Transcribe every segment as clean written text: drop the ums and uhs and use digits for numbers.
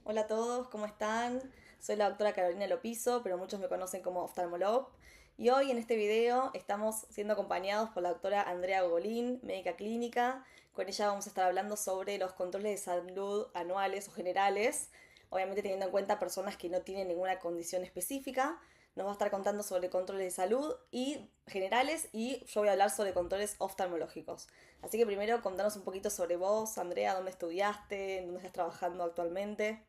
Hola a todos, ¿cómo están? Soy la doctora Carolina Lopizo, pero muchos me conocen como oftalmólogo. Y hoy en este video estamos siendo acompañados por la doctora Andrea Gogolín, médica clínica. Con ella vamos a estar hablando sobre los controles de salud anuales o generales, obviamente teniendo en cuenta personas que no tienen ninguna condición específica. Nos va a estar contando sobre controles de salud y generales y yo voy a hablar sobre controles oftalmológicos. Así que primero contanos un poquito sobre vos, Andrea, dónde estudiaste, dónde estás trabajando actualmente.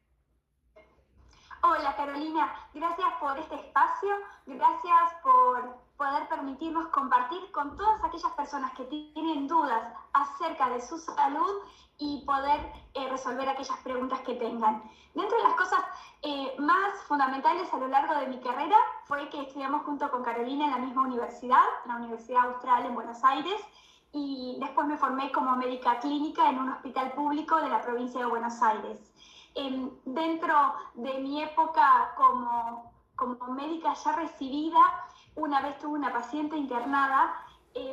Hola Carolina, gracias por este espacio, gracias por poder permitirnos compartir con todas aquellas personas que tienen dudas acerca de su salud y poder resolver aquellas preguntas que tengan. Dentro de las cosas más fundamentales a lo largo de mi carrera fue que estudiamos junto con Carolina en la misma universidad, la Universidad Austral en Buenos Aires, y después me formé como médica clínica en un hospital público de la provincia de Buenos Aires. Dentro de mi época como médica ya recibida, una vez tuve una paciente internada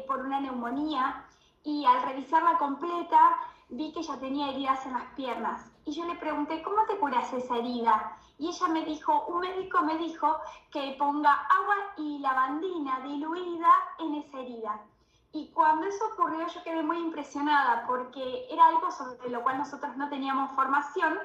por una neumonía y al revisarla completa vi que ella tenía heridas en las piernas. Y yo le pregunté, ¿cómo te curas esa herida? Y ella me dijo, un médico me dijo que ponga agua y lavandina diluida en esa herida. Y cuando eso ocurrió yo quedé muy impresionada porque era algo sobre lo cual nosotros no teníamos formación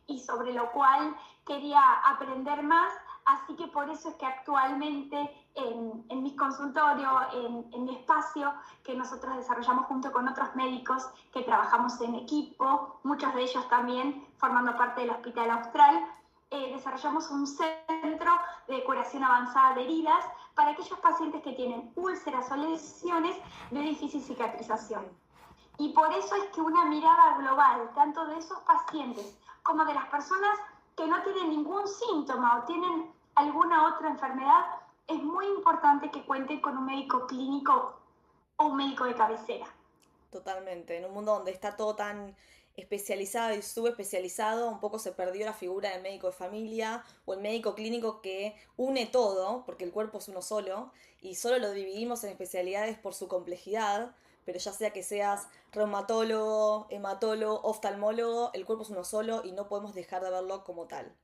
y sobre lo cual quería aprender más, así que por eso es que actualmente en mi consultorio, en mi espacio que nosotros desarrollamos junto con otros médicos que trabajamos en equipo, muchos de ellos también formando parte del Hospital Austral, desarrollamos un centro de curación avanzada de heridas para aquellos pacientes que tienen úlceras o lesiones de difícil cicatrización. Y por eso es que una mirada global, tanto de esos pacientes como de las personas que no tienen ningún síntoma o tienen alguna otra enfermedad, es muy importante que cuenten con un médico clínico o un médico de cabecera. Totalmente. En un mundo donde está todo tan especializado y subespecializado, un poco se perdió la figura del médico de familia o el médico clínico que une todo, porque el cuerpo es uno solo, y solo lo dividimos en especialidades por su complejidad, pero ya sea que seas reumatólogo, hematólogo, oftalmólogo, el cuerpo es uno solo y no podemos dejar de verlo como tal.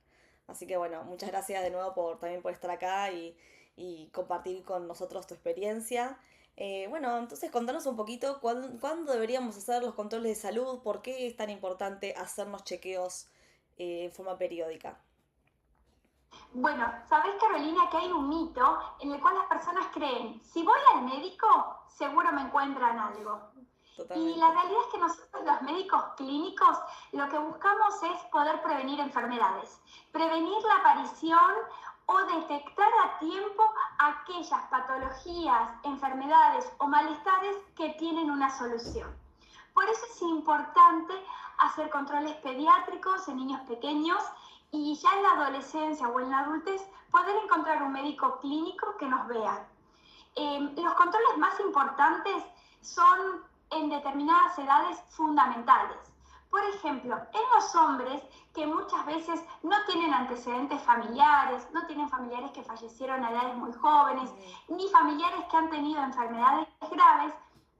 Así que bueno, muchas gracias de nuevo también por estar acá y compartir con nosotros tu experiencia. Bueno, entonces contanos un poquito cuándo deberíamos hacer los controles de salud, por qué es tan importante hacernos chequeos en forma periódica. Bueno, ¿sabés, Carolina, que hay un mito en el cual las personas creen, si voy al médico, seguro me encuentran algo? Y la Totalmente. realidad es que nosotros los médicos clínicos lo que buscamos es poder prevenir enfermedades, prevenir la aparición o detectar a tiempo aquellas patologías, enfermedades o malestares que tienen una solución. Por eso es importante hacer controles pediátricos en niños pequeños y ya en la adolescencia o en la adultez poder encontrar un médico clínico que nos vea. Los controles más importantes son en determinadas edades fundamentales. Por ejemplo, en los hombres que muchas veces no tienen antecedentes familiares, no tienen familiares que fallecieron a edades muy jóvenes, Ujú. ni familiares que han tenido enfermedades graves,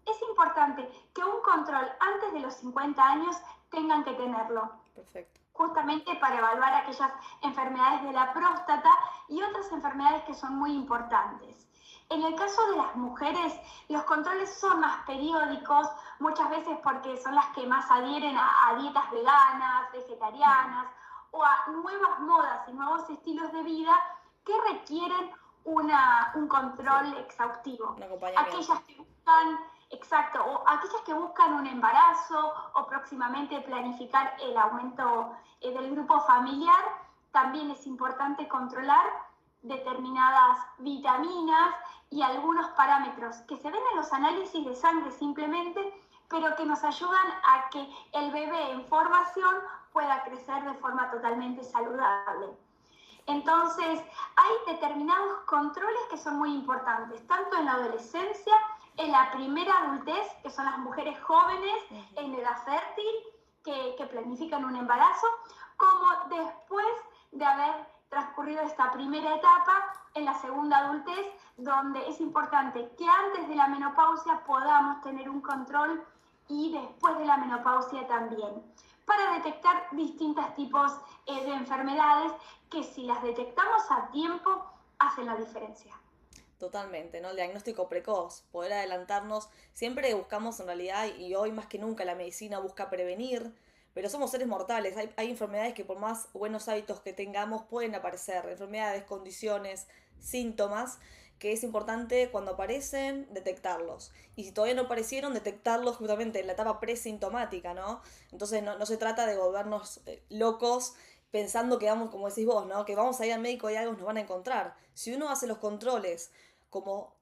es importante que un control antes de los 50 años tengan que tenerlo, Perfecto. justamente para evaluar aquellas enfermedades de la próstata y otras enfermedades que son muy importantes. En el caso de las mujeres, los controles son más periódicos, muchas veces porque son las que más adhieren a dietas veganas, Mm. vegetarianas o a nuevas modas y nuevos estilos de vida que requieren un Sí, control exhaustivo. un acompañamiento. Aquellas que buscan, exacto, o aquellas que buscan un embarazo o próximamente planificar el aumento del grupo familiar, también es importante controlar determinadas vitaminas y algunos parámetros que se ven en los análisis de sangre simplemente, pero que nos ayudan a que el bebé en formación pueda crecer de forma totalmente saludable. Entonces, hay determinados controles que son muy importantes, tanto en la adolescencia, en la primera adultez, que son las mujeres jóvenes Ujú. en edad fértil, que planifican un embarazo, como después de haber transcurrido esta primera etapa en la segunda adultez, donde es importante que antes de la menopausia podamos tener un control y después de la menopausia también. para detectar distintos tipos de enfermedades que si las detectamos a tiempo hacen la diferencia. Totalmente, ¿no? El diagnóstico precoz, poder adelantarnos. Siempre buscamos en realidad, y hoy más que nunca la medicina busca prevenir, pero somos seres mortales. Hay enfermedades que por más buenos hábitos que tengamos pueden aparecer. Enfermedades, condiciones, síntomas, que es importante cuando aparecen detectarlos. Y si todavía no aparecieron, detectarlos justamente en la etapa presintomática, ¿no? Entonces no se trata de volvernos locos pensando que vamos, como decís vos, ¿no? Que vamos a ir al médico y algo nos van a encontrar. Si uno hace los controles como,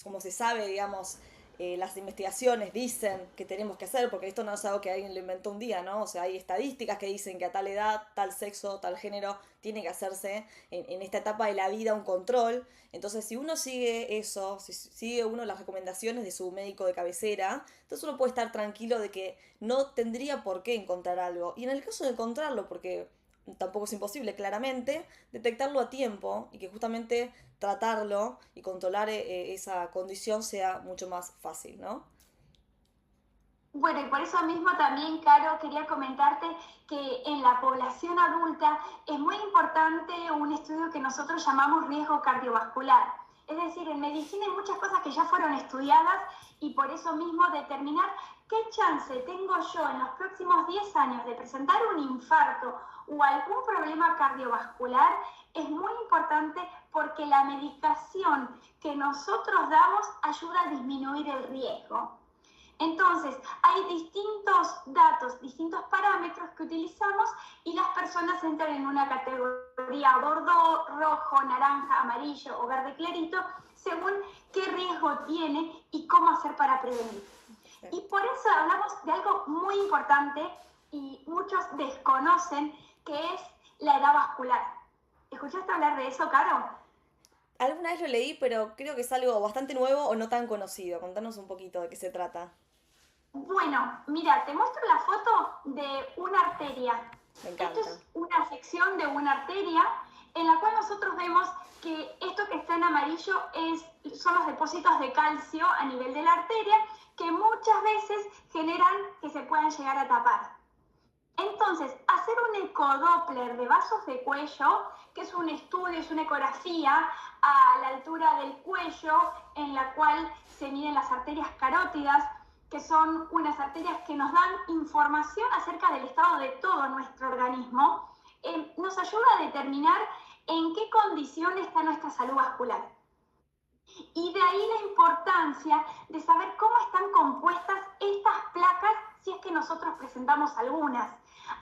como se sabe, digamos, las investigaciones dicen que tenemos que hacer, porque esto no es algo que alguien lo inventó un día, ¿no? O sea, hay estadísticas que dicen que a tal edad, tal sexo, tal género, tiene que hacerse en esta etapa de la vida un control. Entonces, si uno sigue eso, si sigue uno las recomendaciones de su médico de cabecera, entonces uno puede estar tranquilo de que no tendría por qué encontrar algo. Y en el caso de encontrarlo, porque tampoco es imposible, claramente, detectarlo a tiempo y que justamente tratarlo y controlar esa condición sea mucho más fácil, ¿no? Bueno, y por eso mismo también, Caro, quería comentarte que en la población adulta es muy importante un estudio que nosotros llamamos riesgo cardiovascular. Es decir, en medicina hay muchas cosas que ya fueron estudiadas y por eso mismo determinar qué chance tengo yo en los próximos 10 años de presentar un infarto o algún problema cardiovascular es muy importante porque la medicación que nosotros damos ayuda a disminuir el riesgo. Entonces, hay distintos datos, distintos parámetros que utilizamos y las personas entran en una categoría bordeaux, rojo, naranja, amarillo o verde clarito, según qué riesgo tiene y cómo hacer para prevenir. Y por eso hablamos de algo muy importante y muchos desconocen, que es la edad vascular. ¿Escuchaste hablar de eso, Caro? Alguna vez lo leí, pero creo que es algo bastante nuevo o no tan conocido. Contanos un poquito de qué se trata. Bueno, mira, te muestro la foto de una arteria. Me Esto encanta. es una sección de una arteria en la cual nosotros vemos que esto que está en amarillo son los depósitos de calcio a nivel de la arteria que muchas veces generan que se puedan llegar a tapar. Entonces, hacer un ecodoppler de vasos de cuello, que es un estudio, es una ecografía a la altura del cuello en la cual se miden las arterias carótidas, que son unas arterias que nos dan información acerca del estado de todo nuestro organismo, nos ayuda a determinar en qué condición está nuestra salud vascular. Y de ahí la importancia de saber cómo están compuestas estas placas si es que nosotros presentamos algunas.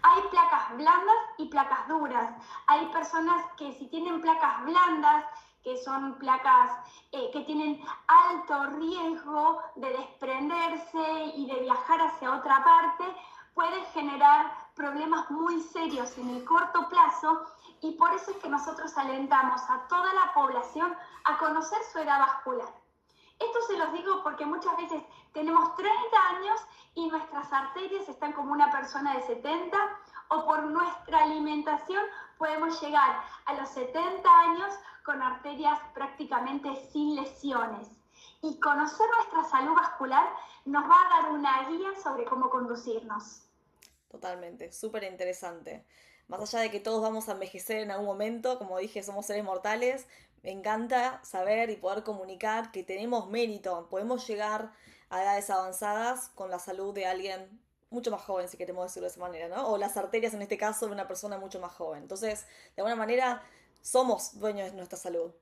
Hay placas blandas y placas duras. Hay personas que si tienen placas blandas, que son placas que tienen alto riesgo de desprenderse y de viajar hacia otra parte, puede generar problemas muy serios en el corto plazo y por eso es que nosotros alentamos a toda la población a conocer su edad vascular. Esto se los digo porque muchas veces tenemos 30 años y nuestras arterias están como una persona de 70 o por nuestra alimentación podemos llegar a los 70 años con arterias prácticamente sin lesiones. Y conocer nuestra salud vascular nos va a dar una guía sobre cómo conducirnos. Totalmente, súper interesante. Más allá de que todos vamos a envejecer en algún momento, como dije, somos seres mortales, me encanta saber y poder comunicar que tenemos mérito, podemos llegar a edades avanzadas con la salud de alguien mucho más joven, si queremos decirlo de esa manera, ¿no? O las arterias en este caso de una persona mucho más joven. Entonces, de alguna manera, somos dueños de nuestra salud.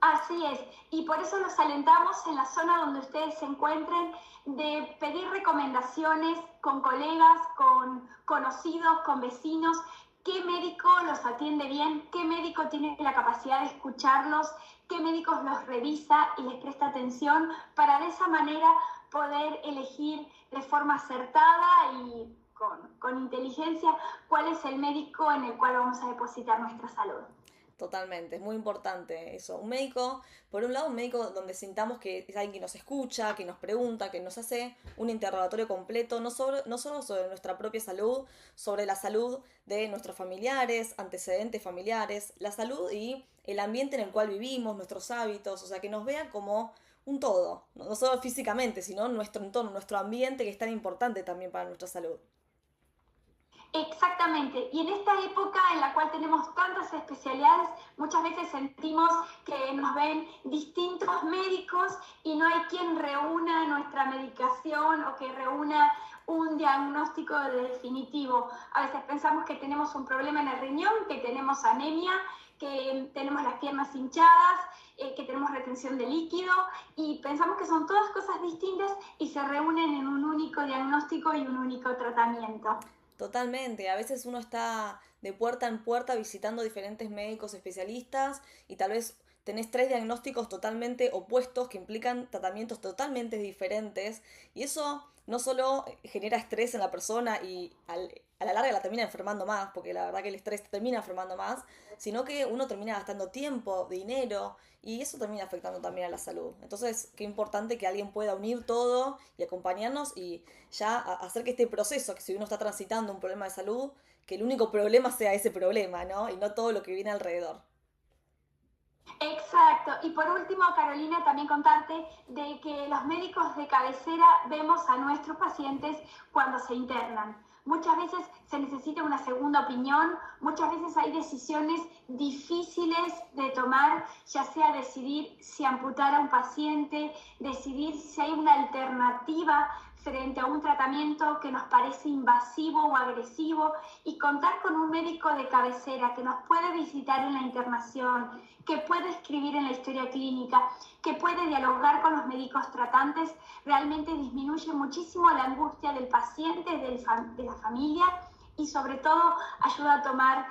Así es, y por eso los alentamos en la zona donde ustedes se encuentren de pedir recomendaciones con colegas, con conocidos, con vecinos, qué médico los atiende bien, qué médico tiene la capacidad de escucharlos, qué médicos los revisa y les presta atención para de esa manera poder elegir de forma acertada y con inteligencia cuál es el médico en el cual vamos a depositar nuestra salud. Totalmente, es muy importante eso. Un médico, por un lado, un médico donde sintamos que es alguien que nos escucha, que nos pregunta, que nos hace un interrogatorio completo, no solo sobre nuestra propia salud, sobre la salud de nuestros familiares, antecedentes familiares, la salud y el ambiente en el cual vivimos, nuestros hábitos, o sea, que nos vea como un todo, no solo físicamente, sino nuestro entorno, nuestro ambiente, que es tan importante también para nuestra salud. Exactamente. Y en esta época en la cual tenemos tantas especialidades, muchas veces sentimos que nos ven distintos médicos y no hay quien reúna nuestra medicación o que reúna un diagnóstico definitivo. A veces pensamos que tenemos un problema en el riñón, que tenemos anemia, que tenemos las piernas hinchadas, que tenemos retención de líquido y pensamos que son todas cosas distintas y se reúnen en un único diagnóstico y un único tratamiento. Totalmente, a veces uno está de puerta en puerta visitando diferentes médicos especialistas y tal vez tenés tres diagnósticos totalmente opuestos que implican tratamientos totalmente diferentes y eso no solo genera estrés en la persona y a la larga la termina enfermando más, porque la verdad que el estrés te termina enfermando más, sino que uno termina gastando tiempo, dinero y eso termina afectando también a la salud. Entonces, qué importante que alguien pueda unir todo y acompañarnos y ya hacer que este proceso, que si uno está transitando un problema de salud, que el único problema sea ese problema, ¿no? Y no todo lo que viene alrededor. Exacto. Y por último, Carolina, también contarte de que los médicos de cabecera vemos a nuestros pacientes cuando se internan. Muchas veces se necesita una segunda opinión, muchas veces hay decisiones difíciles de tomar, ya sea decidir si amputar a un paciente, decidir si hay una alternativa frente a un tratamiento que nos parece invasivo o agresivo y contar con un médico de cabecera que nos puede visitar en la internación, que puede escribir en la historia clínica, que puede dialogar con los médicos tratantes, realmente disminuye muchísimo la angustia del paciente, de la familia y sobre todo ayuda a tomar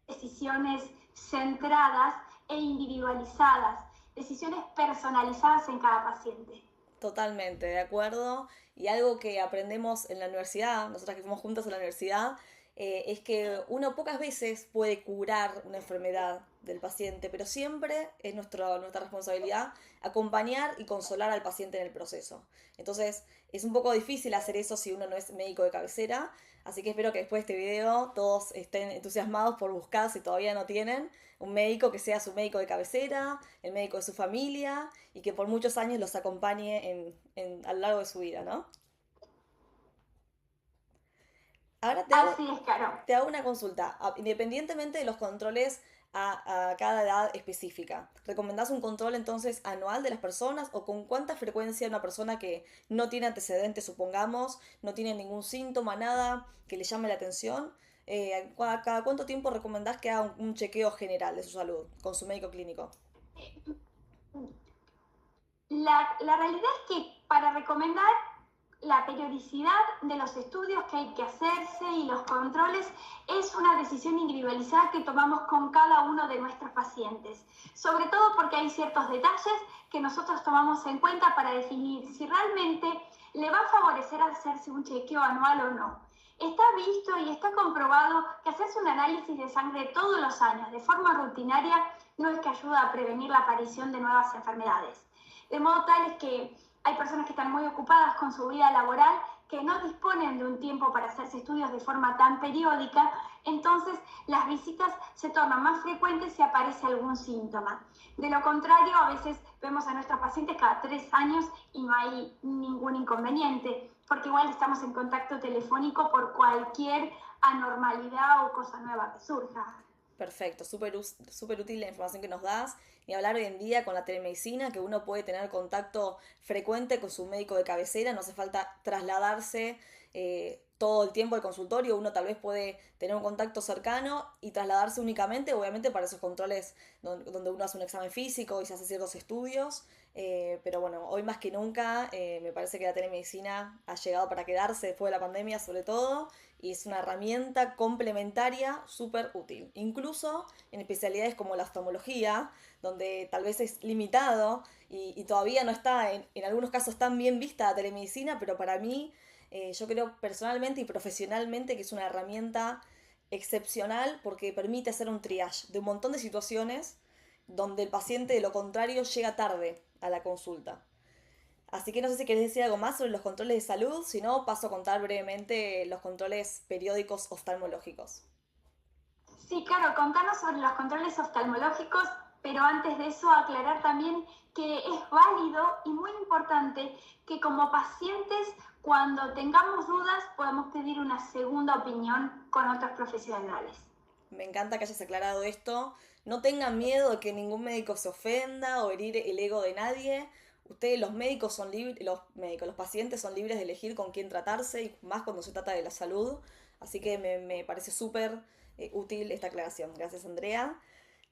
decisiones centradas e individualizadas, decisiones personalizadas en cada paciente. Totalmente, de acuerdo. Y algo que aprendemos en la universidad, nosotras que fuimos juntas a la universidad, es que uno pocas veces puede curar una enfermedad del paciente, pero siempre es nuestra responsabilidad acompañar y consolar al paciente en el proceso. Entonces, es un poco difícil hacer eso si uno no es médico de cabecera, así que espero que después de este video todos estén entusiasmados por buscar, si todavía no tienen, un médico que sea su médico de cabecera, el médico de su familia y que por muchos años los acompañe a lo largo de su vida, ¿no? Ahora Así es, Caro. te hago una consulta. Independientemente de los controles a cada edad específica, ¿recomendás un control entonces anual de las personas o con cuánta frecuencia una persona que no tiene antecedentes, supongamos, no tiene ningún síntoma, nada que le llame la atención? ¿Cada cuánto tiempo recomendás que haga un chequeo general de su salud con su médico clínico? La realidad es que para recomendar la periodicidad de los estudios que hay que hacerse y los controles es una decisión individualizada que tomamos con cada uno de nuestros pacientes, sobre todo porque hay ciertos detalles que nosotros tomamos en cuenta para definir si realmente le va a favorecer hacerse un chequeo anual o no. Está visto y está comprobado que hacerse un análisis de sangre todos los años de forma rutinaria no es que ayuda a prevenir la aparición de nuevas enfermedades. De modo tal es que hay personas que están muy ocupadas con su vida laboral, que no disponen de un tiempo para hacerse estudios de forma tan periódica, entonces las visitas se tornan más frecuentes si aparece algún síntoma. De lo contrario, a veces vemos a nuestros pacientes cada 3 años y no hay ningún inconveniente, porque igual estamos en contacto telefónico por cualquier anormalidad o cosa nueva que surja. Perfecto, súper útil la información que nos das. Y hablar hoy en día con la telemedicina, que uno puede tener contacto frecuente con su médico de cabecera, no hace falta trasladarse todo el tiempo al consultorio, uno tal vez puede tener un contacto cercano y trasladarse únicamente, obviamente para esos controles donde uno hace un examen físico y se hace ciertos estudios, pero bueno, hoy más que nunca me parece que la telemedicina ha llegado para quedarse después de la pandemia sobre todo y es una herramienta complementaria súper útil, incluso en especialidades como la oftalmología, donde tal vez es limitado y todavía no está en algunos casos tan bien vista la telemedicina, pero para mí yo creo personalmente y profesionalmente que es una herramienta excepcional porque permite hacer un triage de un montón de situaciones donde el paciente de lo contrario llega tarde a la consulta. Así que no sé si querés decir algo más sobre los controles de salud, si no paso a contar brevemente los controles periódicos oftalmológicos. Sí, claro, contanos sobre los controles oftalmológicos Pero antes de eso, aclarar también que es válido y muy importante que como pacientes, cuando tengamos dudas, podamos pedir una segunda opinión con otros profesionales. Me encanta que hayas aclarado esto. No tengan miedo de que ningún médico se ofenda o herir el ego de nadie. Ustedes, los médicos son libres, los pacientes son libres de elegir con quién tratarse y más cuando se trata de la salud. Así que me parece súper útil esta aclaración. Gracias, Andrea.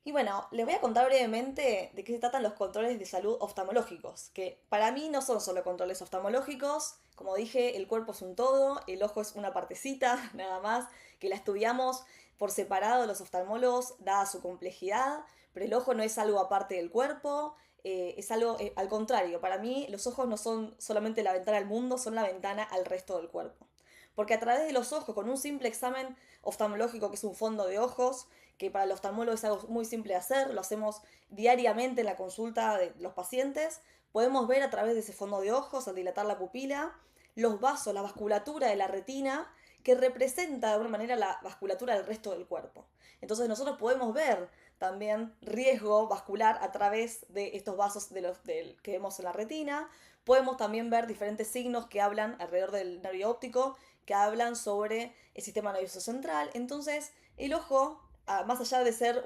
Y bueno, les voy a contar brevemente de qué se tratan los controles de salud oftalmológicos, que para mí no son solo controles oftalmológicos, como dije, el cuerpo es un todo, el ojo es una partecita, nada más, que la estudiamos por separado los oftalmólogos, dada su complejidad, pero el ojo no es algo aparte del cuerpo, es algo al contrario, para mí los ojos no son solamente la ventana al mundo, son la ventana al resto del cuerpo. Porque a través de los ojos, con un simple examen oftalmológico que es un fondo de ojos, que para el oftalmólogo es algo muy simple de hacer, lo hacemos diariamente en la consulta de los pacientes, podemos ver a través de ese fondo de ojos, al dilatar la pupila, los vasos, la vasculatura de la retina, que representa de alguna manera la vasculatura del resto del cuerpo. Entonces nosotros podemos ver también riesgo vascular a través de estos vasos que vemos en la retina. Podemos también ver diferentes signos que hablan alrededor del nervio óptico, que hablan sobre el sistema nervioso central. Entonces el ojo, más allá de ser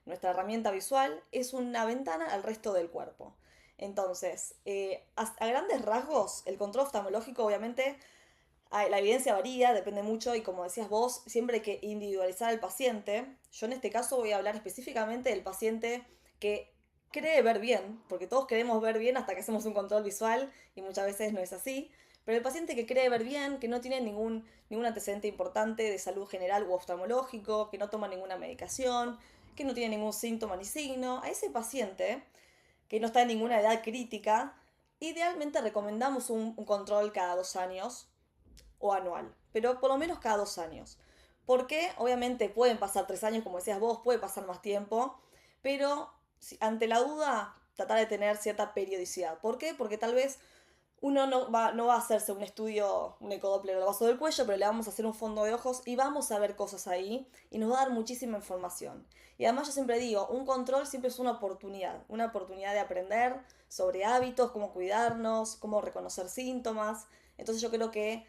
nuestra herramienta visual, es una ventana al resto del cuerpo. Entonces, a grandes rasgos, el control oftalmológico obviamente la evidencia varía, depende mucho y como decías vos, siempre hay que individualizar al paciente. Yo en este caso voy a hablar específicamente del paciente que cree ver bien, porque todos queremos ver bien hasta que hacemos un control visual y muchas veces no es así. Pero el paciente que cree ver bien, que no tiene ningún antecedente importante de salud general u oftalmológico, que no toma ninguna medicación, que no tiene ningún síntoma ni signo, a ese paciente que no está en ninguna edad crítica, idealmente recomendamos un control cada 2 años o anual, pero por lo menos cada 2 años. Porque obviamente pueden pasar 3 años, como decías vos, puede pasar más tiempo, pero ante la duda, tratar de tener cierta periodicidad. ¿Por qué? Porque tal vez uno no va a hacerse un estudio, un ecodoppler del vaso del cuello, pero le vamos a hacer un fondo de ojos y vamos a ver cosas ahí y nos va a dar muchísima información. Y además yo siempre digo, un control siempre es una oportunidad de aprender sobre hábitos, cómo cuidarnos, cómo reconocer síntomas. Entonces yo creo que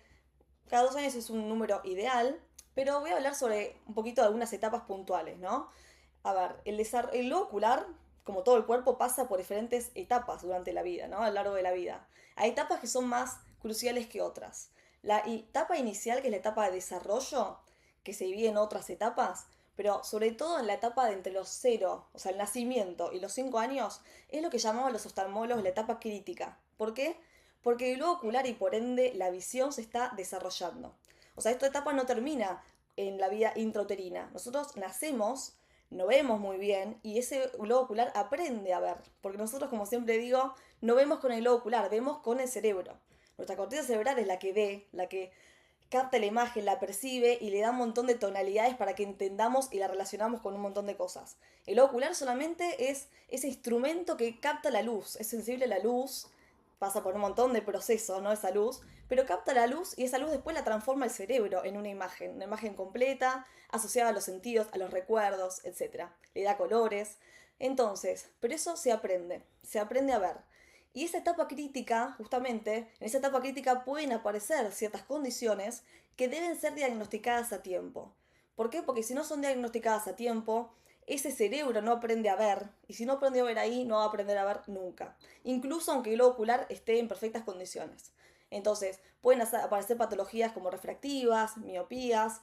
cada 2 años es un número ideal, pero voy a hablar sobre un poquito de algunas etapas puntuales, ¿no? A ver, el globo ocular, como todo el cuerpo, pasa por diferentes etapas durante la vida, ¿no? A lo largo de la vida. Hay etapas que son más cruciales que otras. La etapa inicial, que es la etapa de desarrollo, que se divide en otras etapas, pero sobre todo en la etapa de entre los 0, o sea, el nacimiento, y los 5 años, es lo que llamamos los oftalmólogos la etapa crítica. ¿Por qué? Porque el globo ocular y por ende la visión se está desarrollando. O sea, esta etapa no termina en la vida intrauterina. Nosotros nacemos, no vemos muy bien y ese globo ocular aprende a ver. Porque nosotros, como siempre digo, no vemos con el globo ocular, vemos con el cerebro. Nuestra corteza cerebral es la que ve, la que capta la imagen, la percibe y le da un montón de tonalidades para que entendamos y la relacionamos con un montón de cosas. El globo ocular solamente es ese instrumento que capta la luz, es sensible a la luz, pasa por un montón de procesos, ¿no? Esa luz, pero capta la luz y esa luz después la transforma el cerebro en una imagen completa, asociada a los sentidos, a los recuerdos, etc. Le da colores. Entonces, pero eso se aprende a ver. Y esa etapa crítica, justamente, en esa etapa crítica pueden aparecer ciertas condiciones que deben ser diagnosticadas a tiempo. ¿Por qué? Porque si no son diagnosticadas a tiempo, ese cerebro no aprende a ver, y si no aprende a ver ahí, no va a aprender a ver nunca, incluso aunque el globo ocular esté en perfectas condiciones. Entonces, pueden aparecer patologías como refractivas, miopías,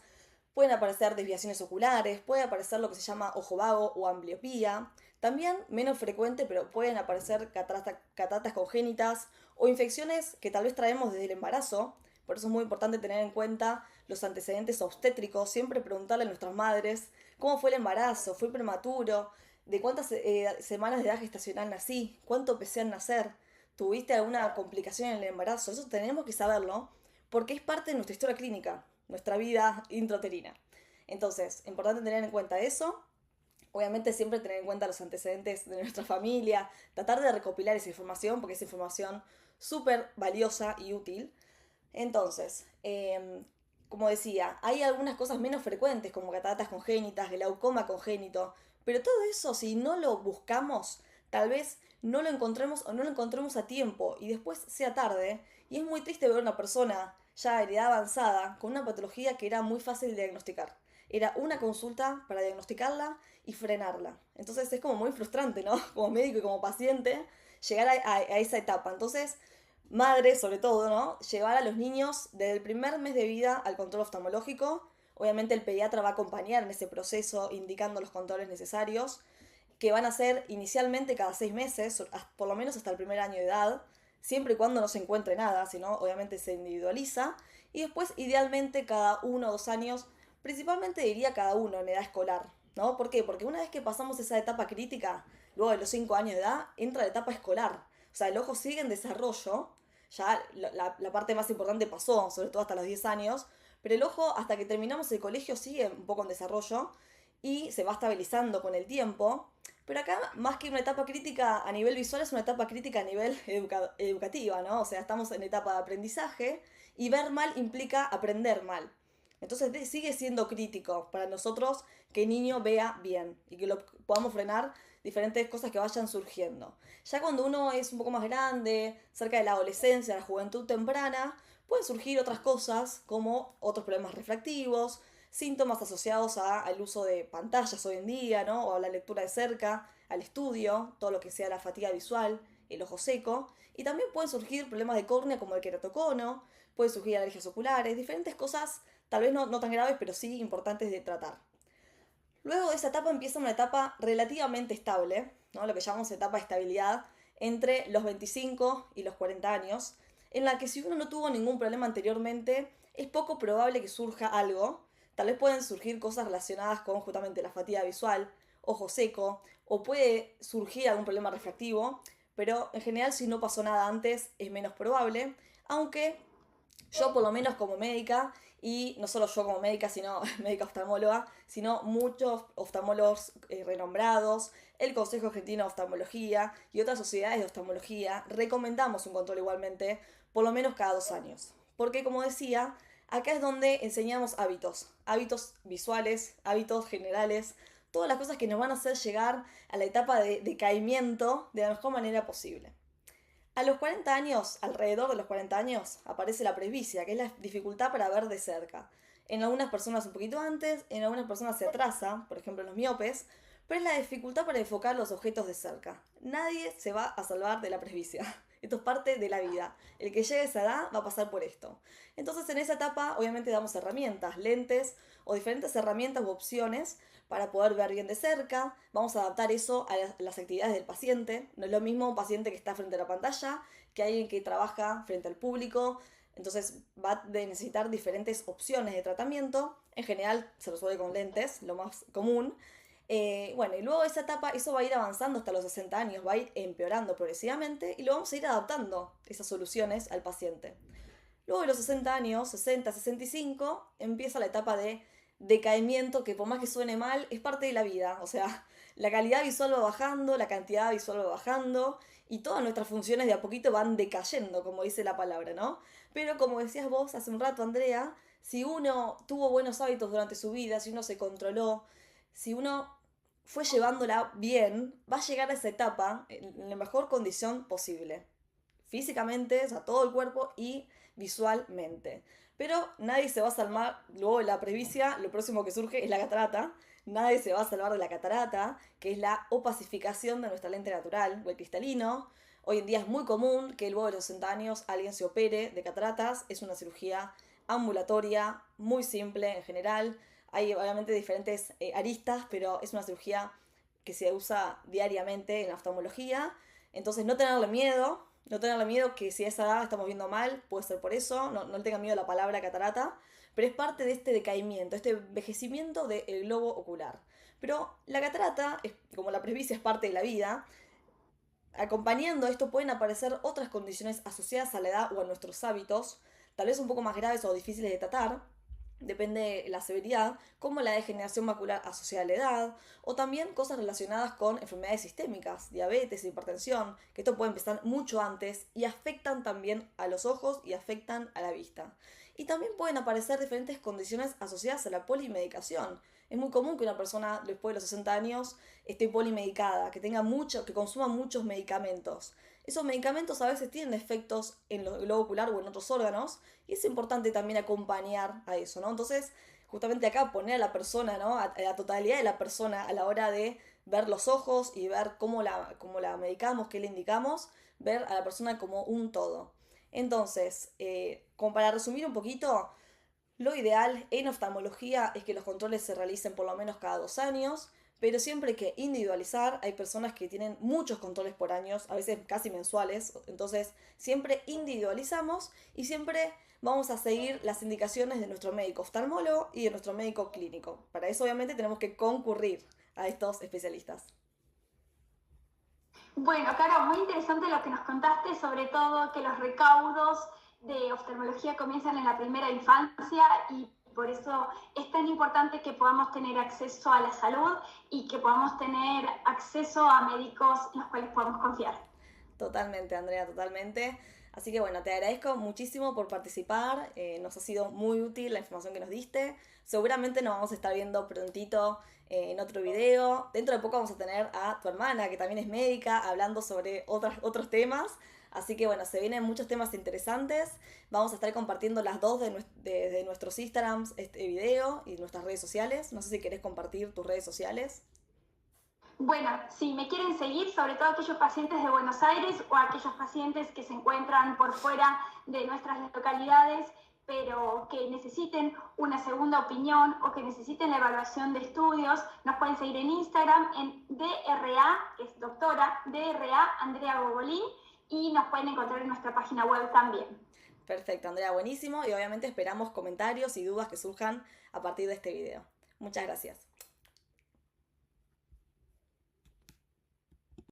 pueden aparecer desviaciones oculares, puede aparecer lo que se llama ojo vago o ambliopía, también menos frecuente, pero pueden aparecer cataratas congénitas o infecciones que tal vez traemos desde el embarazo. Por eso es muy importante tener en cuenta los antecedentes obstétricos, siempre preguntarle a nuestras madres cómo fue el embarazo, fue prematuro, de cuántas semanas de edad gestacional nací, cuánto pesé al nacer, tuviste alguna complicación en el embarazo. Eso tenemos que saberlo porque es parte de nuestra historia clínica, nuestra vida intrauterina. Entonces, importante tener en cuenta eso. Obviamente siempre tener en cuenta los antecedentes de nuestra familia, tratar de recopilar esa información porque es información súper valiosa y útil. Entonces, como decía, hay algunas cosas menos frecuentes como cataratas congénitas, glaucoma congénito, pero todo eso si no lo buscamos, tal vez no lo encontremos o no lo encontremos a tiempo y después sea tarde. Y es muy triste ver a una persona ya de edad avanzada con una patología que era muy fácil de diagnosticar. Era una consulta para diagnosticarla y frenarla. Entonces es como muy frustrante, ¿no? Como médico y como paciente, llegar a esa etapa. Entonces, madre sobre todo, ¿no? Llevar a los niños desde el primer mes de vida al control oftalmológico. Obviamente el pediatra va a acompañar en ese proceso indicando los controles necesarios, que van a ser inicialmente cada 6 meses, por lo menos hasta el primer año de edad, siempre y cuando no se encuentre nada, sino obviamente se individualiza, y después idealmente cada 1 o 2 años, principalmente diría cada uno en edad escolar, ¿no? ¿Por qué? Porque una vez que pasamos esa etapa crítica, luego de los 5 años de edad, entra la etapa escolar, o sea, el ojo sigue en desarrollo, ya la parte más importante pasó, sobre todo hasta los 10 años, pero el ojo hasta que terminamos el colegio sigue un poco en desarrollo y se va estabilizando con el tiempo. Pero acá, más que una etapa crítica a nivel visual, es una etapa crítica a nivel educativa, ¿no? O sea, estamos en etapa de aprendizaje y ver mal implica aprender mal. Entonces sigue siendo crítico para nosotros que el niño vea bien y que lo podamos frenar diferentes cosas que vayan surgiendo. Ya cuando uno es un poco más grande, cerca de la adolescencia, la juventud temprana, pueden surgir otras cosas como otros problemas refractivos, síntomas asociados al uso de pantallas hoy en día, ¿no? O a la lectura de cerca, al estudio, todo lo que sea la fatiga visual, el ojo seco. Y también pueden surgir problemas de córnea como el queratocono, pueden surgir alergias oculares, diferentes cosas, tal vez no tan graves, pero sí importantes de tratar. Luego de esa etapa empieza una etapa relativamente estable, ¿no? Lo que llamamos etapa de estabilidad, entre los 25 y los 40 años, en la que si uno no tuvo ningún problema anteriormente, es poco probable que surja algo. Tal vez pueden surgir cosas relacionadas con justamente la fatiga visual, ojo seco, o puede surgir algún problema refractivo, pero en general si no pasó nada antes es menos probable, aunque yo por lo menos como médica, y no solo yo como médica, sino médica oftalmóloga, sino muchos oftalmólogos renombrados, el Consejo Argentino de Oftalmología y otras sociedades de oftalmología, recomendamos un control igualmente por lo menos cada 2 años. Porque como decía, acá es donde enseñamos hábitos visuales, hábitos generales, todas las cosas que nos van a hacer llegar a la etapa de decaimiento de la mejor manera posible. A los 40 años, alrededor de los 40 años, aparece la presbicia, que es la dificultad para ver de cerca. En algunas personas un poquito antes, en algunas personas se atrasa, por ejemplo en los miopes, pero es la dificultad para enfocar los objetos de cerca. Nadie se va a salvar de la presbicia. Esto es parte de la vida. El que llegue a esa edad va a pasar por esto. Entonces en esa etapa obviamente damos herramientas, lentes o diferentes herramientas u opciones para poder ver bien de cerca. Vamos a adaptar eso a las actividades del paciente. No es lo mismo un paciente que está frente a la pantalla que alguien que trabaja frente al público. Entonces va a necesitar diferentes opciones de tratamiento. En general se resuelve con lentes, lo más común. Bueno, y luego de esa etapa, eso va a ir avanzando hasta los 60 años, va a ir empeorando progresivamente y lo vamos a ir adaptando, esas soluciones, al paciente. Luego de los 60 años, 60, 65, empieza la etapa de decaimiento, que por más que suene mal, es parte de la vida. O sea, la calidad visual va bajando, la cantidad visual va bajando y todas nuestras funciones de a poquito van decayendo, como dice la palabra, ¿no? Pero como decías vos hace un rato, Andrea, si uno tuvo buenos hábitos durante su vida, si uno se controló, si uno fue llevándola bien, va a llegar a esa etapa en la mejor condición posible. Físicamente, o sea, todo el cuerpo y visualmente. Pero nadie se va a salvar, luego de la presbicia, lo próximo que surge es la catarata. Nadie se va a salvar de la catarata, que es la opacificación de nuestra lente natural, o el cristalino. Hoy en día es muy común que luego de los 60 años alguien se opere de cataratas. Es una cirugía ambulatoria, muy simple en general. Hay obviamente diferentes aristas, pero es una cirugía que se usa diariamente en la oftalmología. Entonces no tenerle miedo, no tenerle miedo que si a esa edad estamos viendo mal, puede ser por eso, no le tengan miedo a la palabra catarata, pero es parte de este decaimiento, este envejecimiento del globo ocular. Pero la catarata, como la presbicia es parte de la vida, acompañando esto pueden aparecer otras condiciones asociadas a la edad o a nuestros hábitos, tal vez un poco más graves o difíciles de tratar, depende de la severidad, como la degeneración macular asociada a la edad, o también cosas relacionadas con enfermedades sistémicas, diabetes, hipertensión, que esto puede empezar mucho antes y afectan también a los ojos y afectan a la vista. Y también pueden aparecer diferentes condiciones asociadas a la polimedicación. Es muy común que una persona después de los 60 años esté polimedicada, que tenga mucho, que consuma muchos medicamentos. Esos medicamentos a veces tienen efectos en el globo ocular o en otros órganos y es importante también acompañar a eso, ¿no? Entonces, justamente acá poner a la persona, ¿no? A la totalidad de la persona a la hora de ver los ojos y ver cómo la medicamos, qué le indicamos, ver a la persona como un todo. Entonces, como para resumir un poquito, lo ideal en oftalmología es que los controles se realicen por lo menos cada 2 años, pero siempre hay que individualizar. Hay personas que tienen muchos controles por años, a veces casi mensuales, entonces siempre individualizamos y siempre vamos a seguir las indicaciones de nuestro médico oftalmólogo y de nuestro médico clínico. Para eso obviamente tenemos que concurrir a estos especialistas. Bueno, Caro, muy interesante lo que nos contaste, sobre todo que los recaudos de oftalmología comienzan en la primera infancia y por eso es tan importante que podamos tener acceso a la salud y que podamos tener acceso a médicos en los cuales podamos confiar. Totalmente, Andrea, totalmente. Así que bueno, te agradezco muchísimo por participar. Nos ha sido muy útil la información que nos diste. Seguramente nos vamos a estar viendo prontito en otro video. Dentro de poco vamos a tener a tu hermana, que también es médica, hablando sobre otros temas. Así que bueno, se vienen muchos temas interesantes. Vamos a estar compartiendo las dos de nuestros Instagrams este video y nuestras redes sociales. No sé si querés compartir tus redes sociales. Bueno, si me quieren seguir, sobre todo aquellos pacientes de Buenos Aires o aquellos pacientes que se encuentran por fuera de nuestras localidades, pero que necesiten una segunda opinión o que necesiten la evaluación de estudios, nos pueden seguir en Instagram en DRA, que es doctora, DRA Andrea Gogolín, y nos pueden encontrar en nuestra página web también. Perfecto, Andrea, buenísimo. Y obviamente esperamos comentarios y dudas que surjan a partir de este video. Muchas gracias.